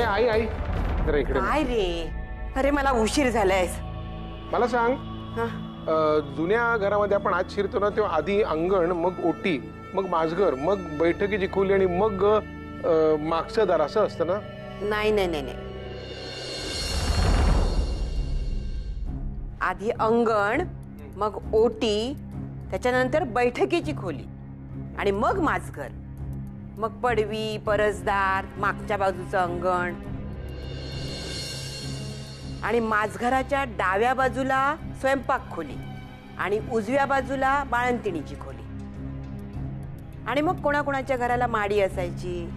आई आई जरा इकडे. काय रे? अरे मला उशीर झालाय. मला सांग, जुन्या घरामध्ये आपण आज शिरतो ना तेव्हा आधी अंगण, मग ओटी, मग माझघर, मग बैठकीची खोली आणि मग मागचं दार असं असतं ना? नाही नाही नाही नाही, आधी अंगण, मग ओटी, त्याच्यानंतर बैठकीची खोली आणि मग माझघर, मग पडवी, परसदार, मागच्या बाजूचं अंगण आणि माझघराच्या डाव्या बाजूला स्वयंपाक खोली आणि उजव्या बाजूला बाळंतिणीची खोली आणि मग कोणाकोणाच्या घराला माडी असायची,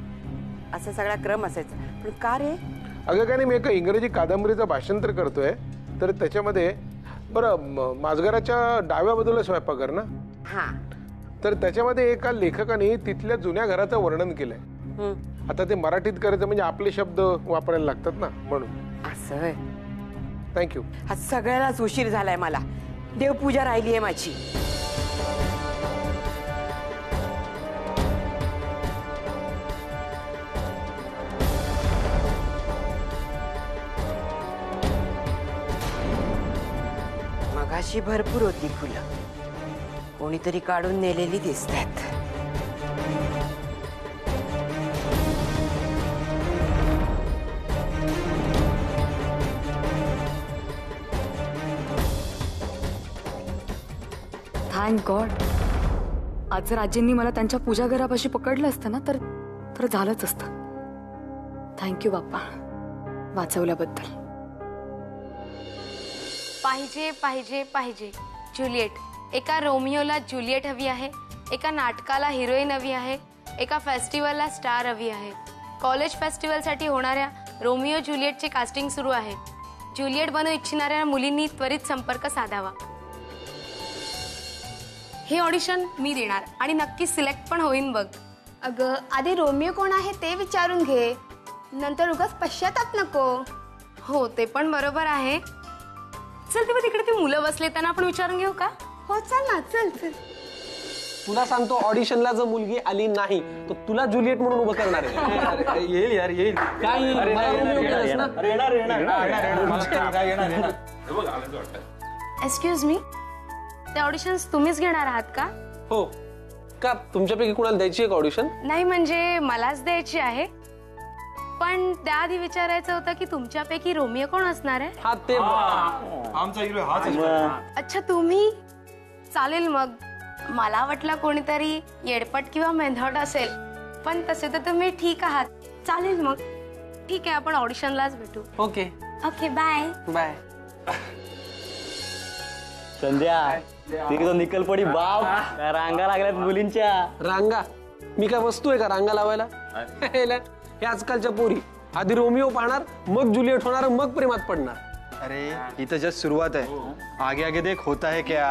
असा सगळा क्रम असायचा. पण का रे? अगं काय नाही, मी एका इंग्रजी कादंबरीचं भाषांतर करतोय, तर त्याच्यामध्ये बरं माझघराच्या डाव्या बाजूला स्वयंपाकघर ना, हा, तर त्याच्यामध्ये एका लेखकाने तिथल्या जुन्या घराचं वर्णन केलंय. आता ते मराठीत करायचं म्हणजे आपले शब्द वापरायला लागतात ना, म्हणून. असं. थँक्यू. हा सगळ्यालाच उशीर झालाय, मला देवपूजा राहिली आहे माझी. मगाशी भरपूर होती फुलं, कोणीतरी काढून नेलेली दिसतात. थँक गॉड, आज जर आजींनी मला त्यांच्या पूजा घरापाशी पकडलं असतं ना तर झालंच असतं. थँक्यू बाप्पा, वाचवल्याबद्दल. पाहिजे पाहिजे पाहिजे ज्युलिएट. एका रोमिओला ज्युलिएट हवी आहे, एका नाटकाला हिरोईन हवी आहे, एका फेस्टिवलला स्टार हवी आहे. कॉलेज फेस्टिवलसाठी होणाऱ्या रोमिओ ज्युलिएटची कास्टिंग सुरू आहे. ज्युलिएट बनू इच्छिणाऱ्या मुलींनी त्वरित संपर्क साधावा. हे ऑडिशन मी देणार आणि नक्की सिलेक्ट पण होईन बघ. अगं आधी रोमिओ कोण आहे ते विचारून घे, नंतर उगाच पश्चाताप नको. हो ते पण बरोबर आहे. चल तेव्हा तिकडे ती मुलं बसले, त्यांना आपण विचारून घेऊ का? हो चल ना, चल चल. तुला सांगतो, ऑडिशनला जर मुलगी आली नाही तर तुला ज्युलिएट म्हणून उभं करणार आहे. येईल यार, येईल. काय एक्सक्यूज मी, ते ऑडिशन्स तुम्हीच घेणार आहात का? हो का, तुमच्यापैकी कुणाला द्यायची आहे का ऑडिशन? नाही म्हणजे मलाच द्यायची आहे, पण त्याआधी विचारायचं होतं की तुमच्यापैकी रोमिओ कोण असणार आहे? हा ते आमचा हिरो हाच. अच्छा तुम्ही, चालेल मग. मला वाटलं कोणीतरी येडपट किंवा मेंधट असेल, पण तसे तर तुम्ही ठीक आहात. चालेल मग, ठीक आहे, आपण ऑडिशनलाच भेटू. Okay okay, bye bye. Sandhya, तिकडे तो निकल पडी बाप, रांगा लागल्यात मुलींच्या. रांगा? मी काय वस्तू आहे का रांगा लावायला? हे आजकालच्या पोरी आधी रोमिओ पाहणार, मग ज्युलिएट होणार, मग प्रेमात पडणार. अरे ही तर जस्ट सुरुवात आहे, आगे आगे देख होता है क्या.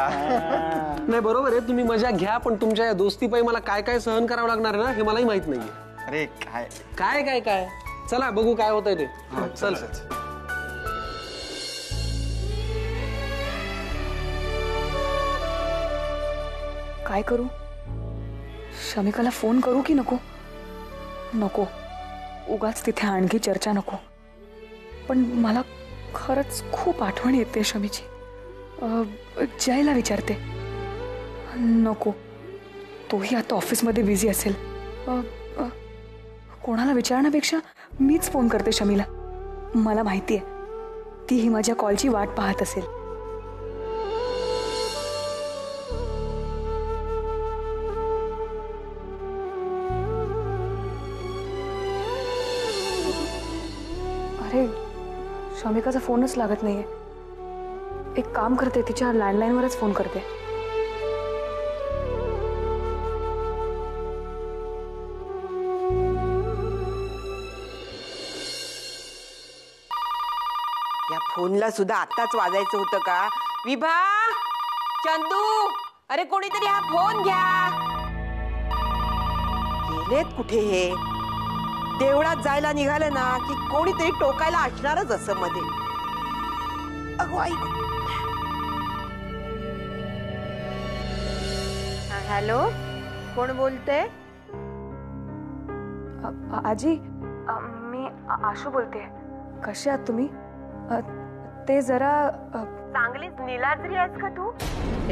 नाही बरोबर आहे, तुम्ही मजा घ्या, पण तुमच्या या दोस्तीपायी मला काय काय सहन करावं लागणार आहे ना, हे मलाही माहित नाहीये. अरे काय काय काय काय, चला बघू काय होतंय ते. चल. काय करू? शमिकाला फोन करू की नको? नको, उगाच तिथे आणखी चर्चा नको. पण मला खरंच खूप आठवण येते शमीची. जयला विचारते. नको, तोही आता ऑफिसमध्ये बिझी असेल. कोणाला विचारण्यापेक्षा मीच फोन करते शमीला. मला माहिती आहे ती ही माझ्या कॉलची वाट पाहत असेल. अरे शमिकाचा फोनच लागत नाहीये. एक काम करते, तिच्या लँडलाईनवरच फोन करते. या फोनला सुद्धा आताच वाजायचं होतं का? विभा, चंदू, अरे कोणीतरी हा फोन घ्या. गेलेत कुठे हे? देवळात जायला निघाले ना की कोणीतरी टोकायला असणारच असं मध्ये. अगो आई. हॅलो, कोण बोलते? आजी, आशू बोलते. कसे आहात तुम्ही? ते जरा चांगलीच निलाजरी आहेस का तू?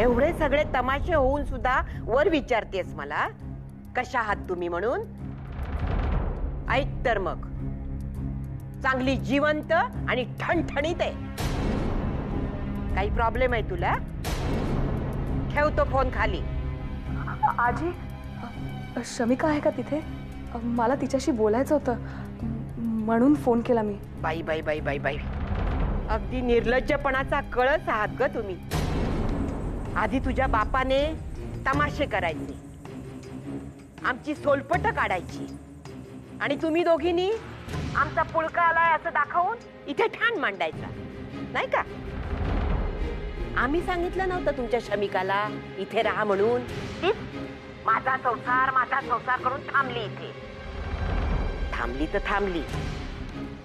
एवढे सगळे तमाशे होऊन सुद्धा वर विचारतेस मला कशा आहात तुम्ही म्हणून? ऐक तर मग, चांगली जिवंत आणि ठणठणीत आहे. काही प्रॉब्लेम आहे तुला? ठेवतो फोन खाली. आजी, शमिका आहे का तिथे? मला तिच्याशी बोलायचं होतं म्हणून फोन केला मी. बाई बाई बाई बाई बाई, अगदी निर्लज्जपणाचा कळस आहात ग तुम्ही. आधी तुझ्या बापाने तमाशे करायचे, आमची सोलपट काढायची, आणि तुम्ही दोघींनी आमचा पुळका आलाय असं दाखवून इथे ठाण मांडायचा, नाही का? आम्ही सांगितलं नव्हतं तुमच्या शमिकाला इथे राहा म्हणून? तीच माझा संसार करून थांबली इथे. थांबली तर थांबली,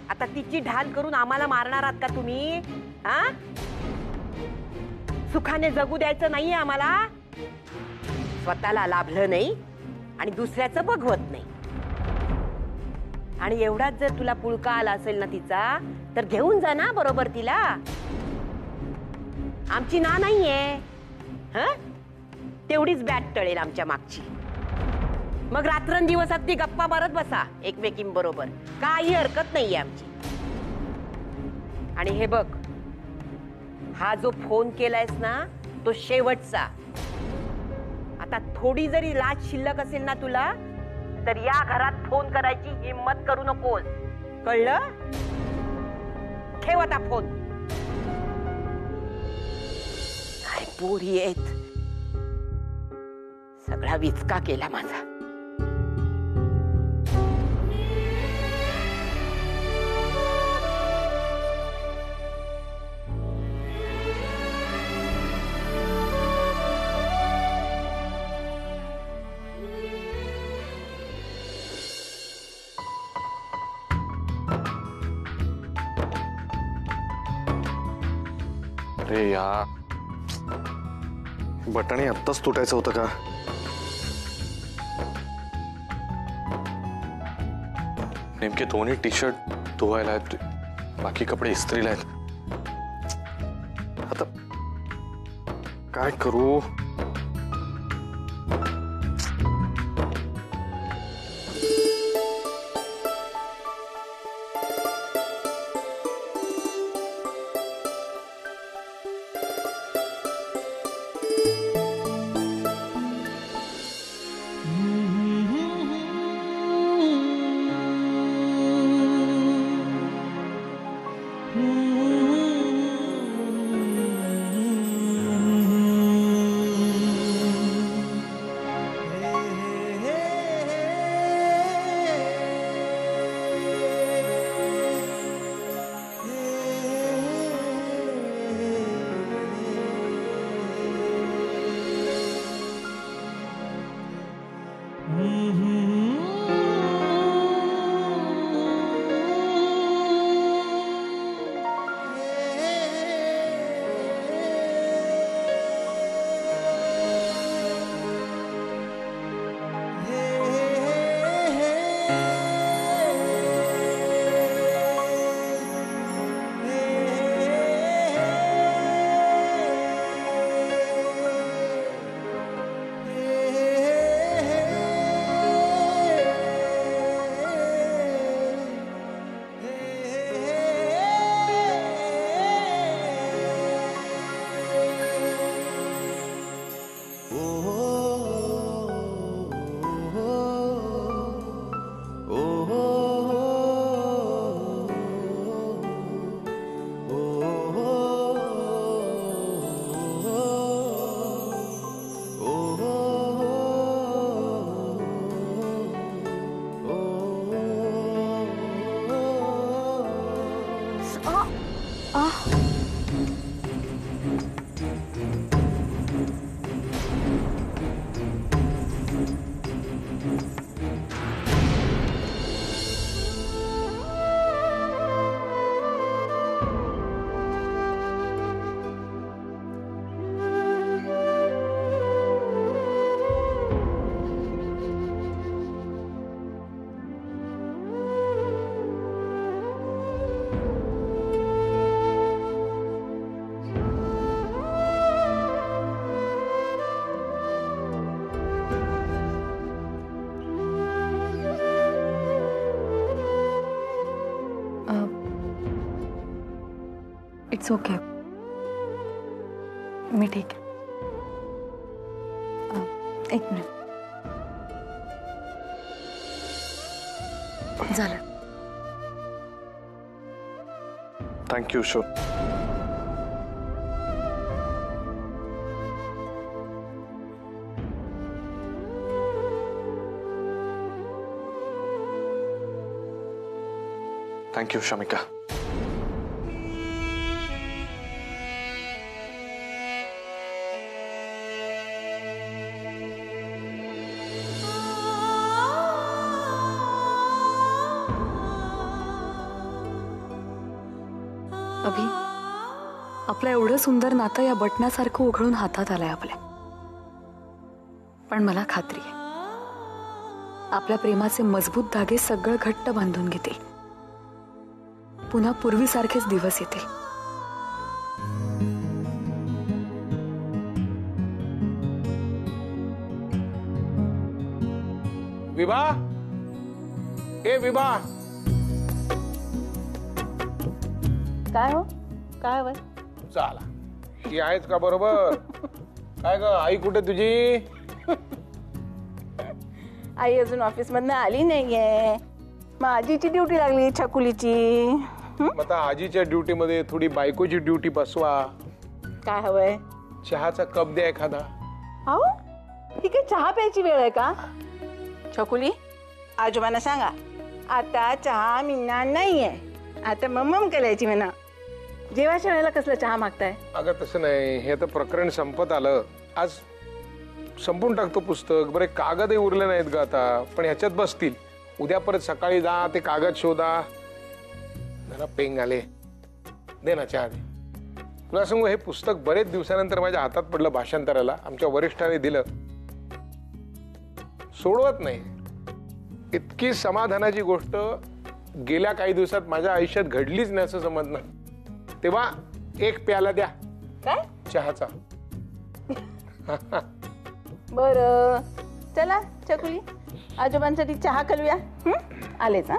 आता तिची ढाल करून आम्हाला मारणार आहात का तुम्ही? हा, सुखाने जगू द्यायचं नाहीये आम्हाला. स्वतःला लाभलं नाही आणि दुसऱ्याचं बघवत नाही. आणि एवढाच जर तुला पुळका आला असेल ना तिचा, तर घेऊन जा ना बरोबर तिला. आमची ना नाहीये. ह, तेवढीच बॅट टळेल आमच्या मागची. मग रात्रंदिवस अगदी गप्पा मारत बसा एकमेकींबरोबर, काही हरकत नाहीये आमची. आणि हे बघ, हा जो फोन केलायस ना तो शेवटचा. आता थोडी जरी लाज शिल्लक असेल ना तुला, तर या घरात फोन करायची हिम्मत करू नकोस, कळलं? ठेव आता फोन. काय पोरी आहेत, सगळा विचका केला माझा. अरे यार, बटणी आत्ताच तुटायचं होतं का? नेमके दोन्ही टी शर्ट धुवायला आहेत, बाकी कपडे इस्त्रीला आहेत. आता काय करू? इट्स ओके, मी ठीक आहे. एक मिनिट. झालं. Thank you show. थँक्यू शमिका. अभि, आपलं एवढं सुंदर नातं या बटण्यासारखं उघडून हातात आलंय आपल्या. पण मला खात्री आहे आपल्या प्रेमाचे मजबूत धागे सगळं घट्ट बांधून घेतील. पुन्हा पूर्वीसारखेच दिवस येतील. विभा, ए विभा. काय हो, काय हवंय? चला, ही आहेच का बरोबर? काय ग आई कुठे तुझी? आई अजून ऑफिस मधनं आली नाहीये. मग आजीची ड्युटी लागली छकुलीची. मग आता आजीच्या ड्युटी मध्ये थोडी बायकोची ड्युटी बसवा. काय हवंय? चहाचा कप द्या एखादा. हो, ही काय चहा प्यायची वेळ आहे का? छकुली, आजोबांना सांगा आता चहा मिळणार नाहीये. आता मम्मम करायची म्हणा. जेवायच्या वेळेला कसला चहा मागताय? अगं तसं नाही, हे आता प्रकरण संपत आलं. आज संपून टाकतो पुस्तक. बरे कागदही उरले नाहीत ग आता, पण ह्याच्यात बसतील. उद्या परत सकाळी जा, ते कागद शोधा. जरा पेंग आले, दे ना चहा दे. तुला सांगू, हे पुस्तक बरेच दिवसानंतर माझ्या हातात पडलं भाषांतराला. आमच्या वरिष्ठांनी दिलं. सोडवत नाही. इतकी समाधानाची गोष्ट गेल्या काही दिवसात माझ्या आयुष्यात घडलीच नाही असं समजणं. तेव्हा एक प्याला द्या. काय? चहाचा. बर, चला छकुली, आजोबांसाठी चहा करूया. आलेच. हा,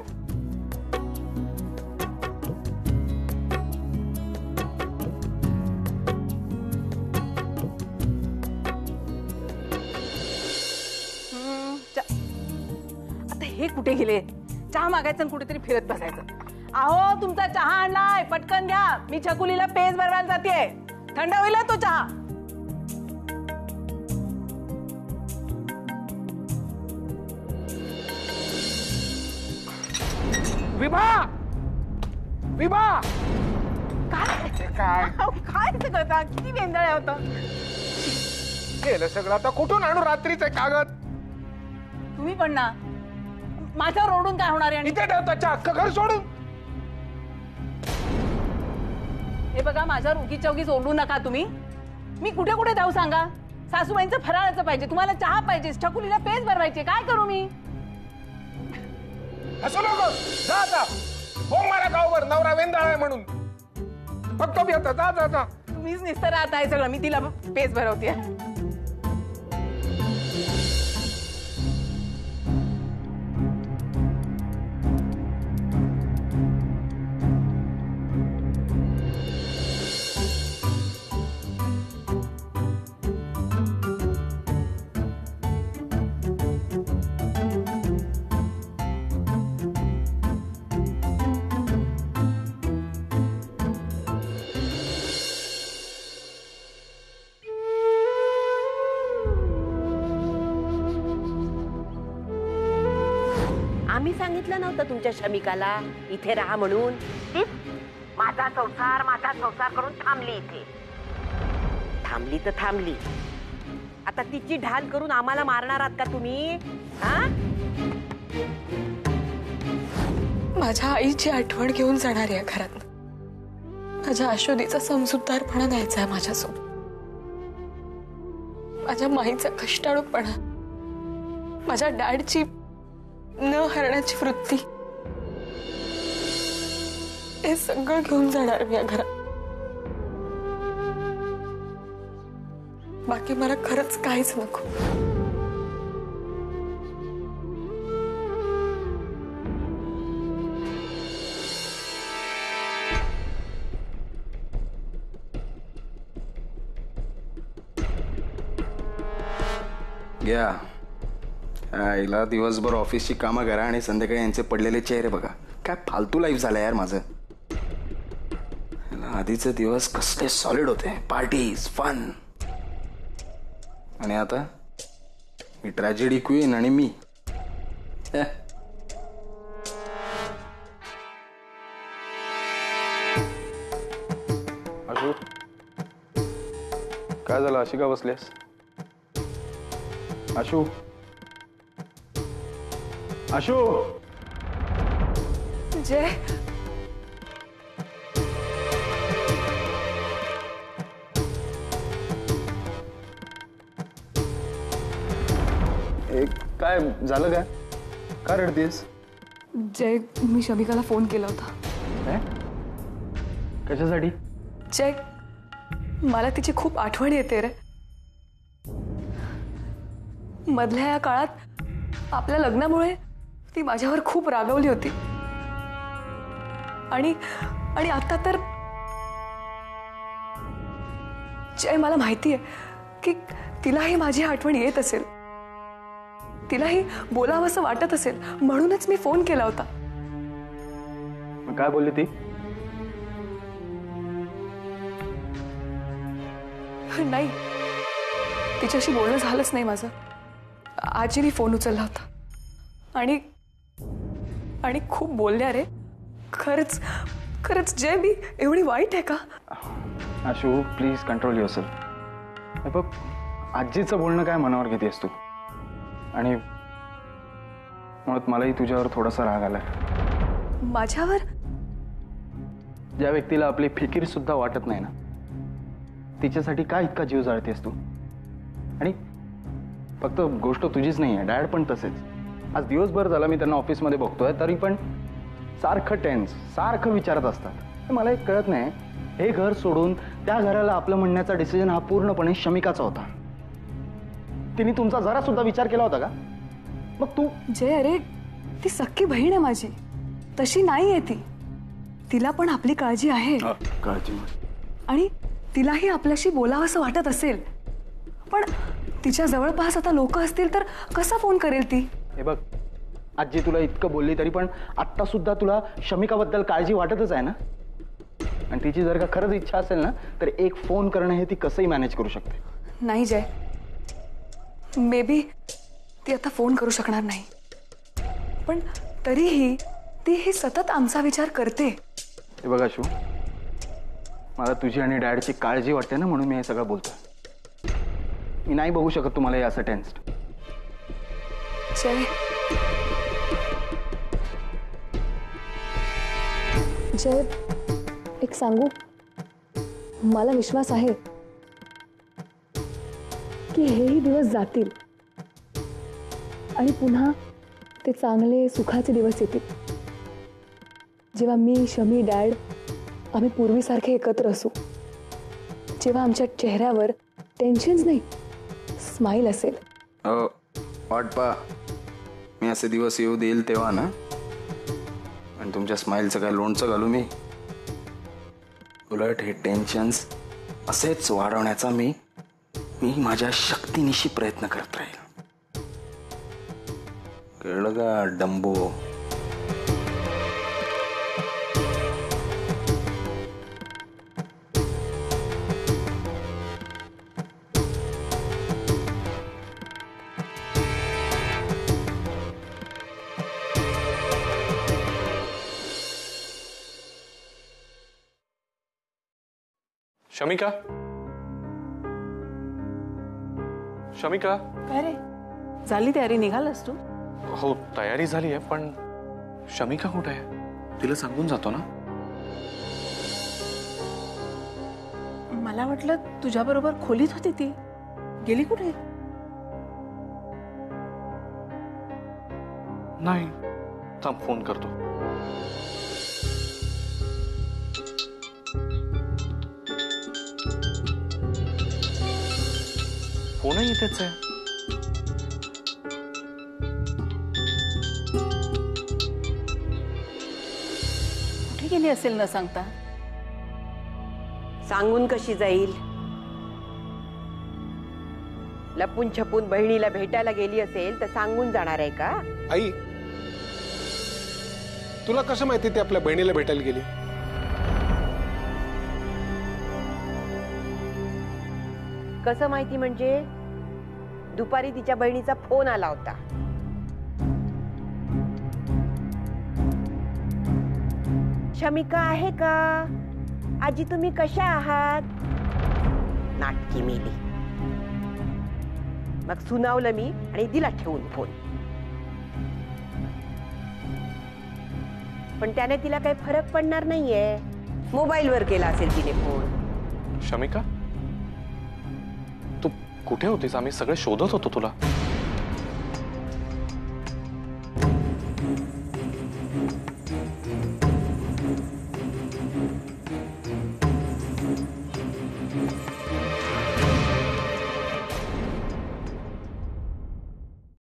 आता हे कुठे गेले? चहा मागायचं आणि कुठेतरी फिरत बसायचं. अहो, तुमचा चहा आणलाय, पटकन द्या. मी छकुलीला पेज भरवायला जाते. थंड होईल तो चहा. विभा, विभा. काय काय करता? किती वेंदळ्या होता. गेलं सगळं. आता कुठून आणू रात्रीचे कागद? तुम्ही पण ना, माझ्यावर ओढून काय होणार आहे? आणि इथे ठेवता चहा, अख्खं घर सोडून. हे बघा, माझ्यावर उगीच चौगीच ओढू नका तुम्ही. मी कुठे कुठे जाऊ सांगा? सासूबाईंचं फराळाचं पाहिजे, तुम्हाला चहा पाहिजे, छकुलीला पेज भरवायचे. काय करू मी? असं नको. जा आता. हो मला गावभर नवरा वेंदाळ आहे म्हणून. फक्त मी आता जा जा जा. तुम्हीच निस्तर राहत आहे सगळं. मी तिला पेज भरवते. आम्ही सांगितलं नव्हतं तुमच्या शमिकाला इथे राहा म्हणून? माझा संसार करून थांबली इथे. थांबली तर थांबली. आता तिची ढाल करून आम्हाला मारणार आहात का तुम्ही? हा? माझ्या आईची आठवण घेऊन जाणार या घरात. माझ्या आशोदीचा समजूतदारपणा न्यायचा आहे माझ्यासोबत. माझ्या माईचा कष्टाळूपणा, माझ्या डॅडची न हरण्याची वृत्ती, हे सगळं घेऊन जाणार मी या घरात. बाकी मला खरंच काहीच नको. घ्या. आईला दिवसभर ऑफिसची कामं करा आणि संध्याकाळी यांचे पडलेले चेहरे बघा. काय फालतू लाईफ झालं यार माझं. आधीचे दिवस कसले सॉलिड होते. Parties, fun. आणि आता ही ट्रॅजेडी क्वीन आणि मी. आशू, काय झालं? अशी का बसलीस? आशू, आशू. जय, काय झालं? काय का रडतेस? जय, मी शमिकाला फोन केला होता. काय? कशासाठी? जय, मला तिची खूप आठवण येते रे. मधल्या या काळात आपल्या लग्नामुळे ती माझ्यावर खूप रागवली होती. आणि आणि आता तर जय, मला माहिती आहे की तिलाही माझी आठवण येत असेल. तिलाही बोलावंसं वाटत असेल, म्हणूनच मी फोन केला होता. मग काय बोलली ती? नाही, तिच्याशी बोलणं झालंच नाही माझं. आजीने फोन उचलला होता आणि आणि खूप बोलल्या रे. खरंच खरंच जय, मी एवढी वाईट आहे का? Ashu, please control yourself. बघ, आजीचं बोलणं काय मनावर घेतेस तू. आणि मुळात मलाही तुझ्यावर थोडासा राग आलाय. माझ्यावर? ज्या व्यक्तीला आपली फिकीर सुद्धा वाटत नाही ना, तिच्यासाठी काय इतका जीव जाळतेस तू. आणि फक्त गोष्ट तुझीच नाही आहे, डॅड पण तसेच. आज दिवसभर झाला मी त्यांना ऑफिसमध्ये बघतोय, तरी पण सारखं टेन्स, सारखं विचारत असतात. मला एक कळत नाही, हे घर सोडून त्या घराला आपलं म्हणण्याचा डिसिजन हा पूर्णपणे शमिकाचा होता. तिने तुमचा जरा सुद्धा विचार केला होता का? मग तू? जय, अरे ती सख्खी बहीण आहे माझी, तशी नाही आहे ती. तिला पण आपली काळजी आहे. काळजी. आणि तिलाही आपल्याशी बोलावंसं वाटत असेल, पण तिच्या जवळपास आता लोक असतील तर कसा फोन करेल ती? हे बघ, आजी तुला इतकं बोलली तरी पण आत्ता सुद्धा तुला शमिकाबद्दल काळजी वाटतच आहे ना. आणि तिची जर का खरंच इच्छा असेल ना, तर एक फोन करणं हे ती कसंही मॅनेज करू शकते. नाही जय, मे बी ती आता फोन करू शकणार नाही, पण तरीही ती ही सतत आमचा विचार करते. हे बघा शू, मला तुझी आणि डॅडची काळजी वाटते ना, म्हणून मी हे सगळं बोलतोय. मी नाही बघू शकत तुम्हाला हे असं टेन्स्ड. जय, जय, एक सांगू, मला विश्वास आहे की हेही दिवस जातील आणि पुन्हा ते चांगले सुखाचे दिवस येतील, जेव्हा मी, शमी, डॅड आम्ही पूर्वीसारखे एकत्र असू. जेव्हा आमच्या चेहऱ्यावर टेन्शन्स नाही, स्माईल असेल. वाट पा, मी असे दिवस येऊ देईल तेव्हा ना. आणि तुमच्या स्माईलचं काय लोणचं घालू मी? उलट हे टेन्शन्स असेच वाढवण्याचा मी माझ्या शक्तीनिशी प्रयत्न करत राहील. कळलं का डंबो? शमिका, शमिका. काय रे, झाली तयारी? निघालास तू? हो, तयारी झाली आहे, पण शमिका कुठे आहे? तिला सांगून जातो ना. मला वाटलं तुझ्याबरोबर खोलीत होती ती. गेली कुठे? नाही, थांब फोन करतो. फोनही इथेच आहे. कुठे गेली असेल न सांगता? सांगून कशी जाईल? लपून छपून बहिणीला भेटायला गेली असेल तर सांगून जाणार आहे का? आई, तुला कसं माहिती ती आपल्या बहिणीला भेटायला गेली? कसं माहिती म्हणजे दुपारी तिच्या बहिणीचा फोन आला होता. शमिका आहे का? आजी तुम्ही कशा आहात? नाटकी मेली. मग सुनावलं मी आणि दिला ठेवून फोन. पण त्याने तिला काही फरक पडणार नाहीये. मोबाईलवर केला असेल तिने फोन. शमिका, तू कुठे होतीस? आम्ही सगळे शोधत होतो तुला.